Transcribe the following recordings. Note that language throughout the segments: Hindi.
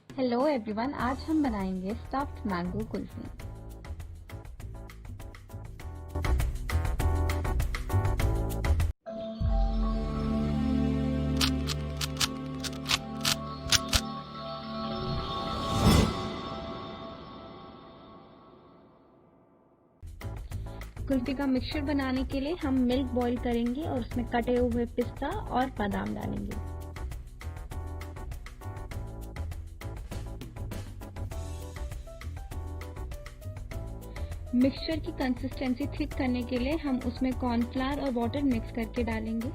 हेलो एवरीवन, आज हम बनाएंगे स्टफ्ड मैंगो कुल्फी। कुल्फी का मिक्सचर बनाने के लिए हम मिल्क बॉईल करेंगे और उसमें कटे हुए पिस्ता और बादाम डालेंगे। मिक्सचर की कंसिस्टेंसी थिक करने के लिए हम उसमें कॉर्नफ्लावर और वाटर मिक्स करके डालेंगे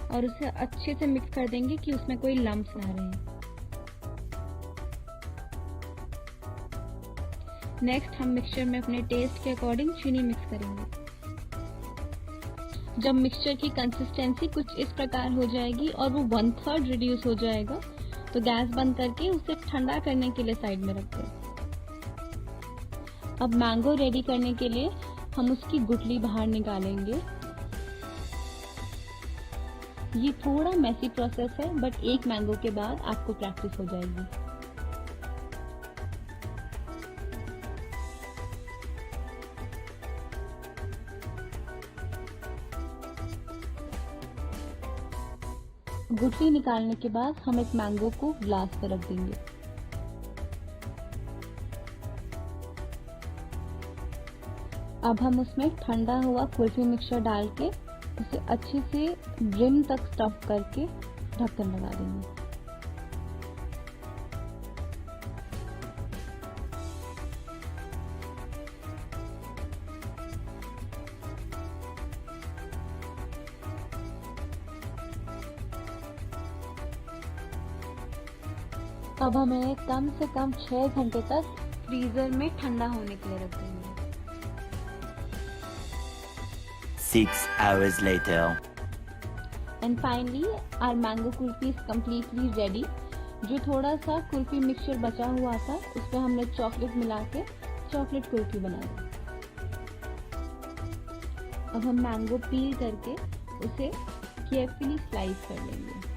और उसे अच्छे से मिक्स कर देंगे कि उसमें कोई लम्प्स ना रहे। नेक्स्ट हम मिक्सचर में अपने टेस्ट के अकॉर्डिंग चीनी मिक्स करेंगे। जब मिक्सचर की कंसिस्टेंसी कुछ इस प्रकार हो जाएगी और वो 1/3 रिड्यूस हो जाएगा तो गैस बंद करके उसे ठंडा करने के लिए साइड में रख दें। अब मैंगो रेडी करने के लिए हम उसकी गुठली बाहर निकालेंगे। ये थोड़ा मेसी प्रोसेस है बट एक मैंगो के बाद आपको प्रैक्टिस हो जाएगी। गुठली निकालने के बाद हम एक मैंगो को ग्लास पर रख देंगे। अब हम उसमें ठंडा हुआ कुल्फी मिक्सचर डाल के उसे अच्छे से ब्रिम तक स्टफ करके ढक्कन लगा देंगे। अब हमें कम से कम 6 घंटे तक फ्रीजर में ठंडा होने के लिए रख देंगे। 6 hours later. And finally, our mango kulfi is completely ready. जो थोड़ा सा कुल्फी मिक्सचर बचा हुआ था उसमें हमने चॉकलेट मिला के चॉकलेट कुल्फी बनाई। अब हम मैंगो पील करके उसे केयरफुली स्लाइस कर लेंगे।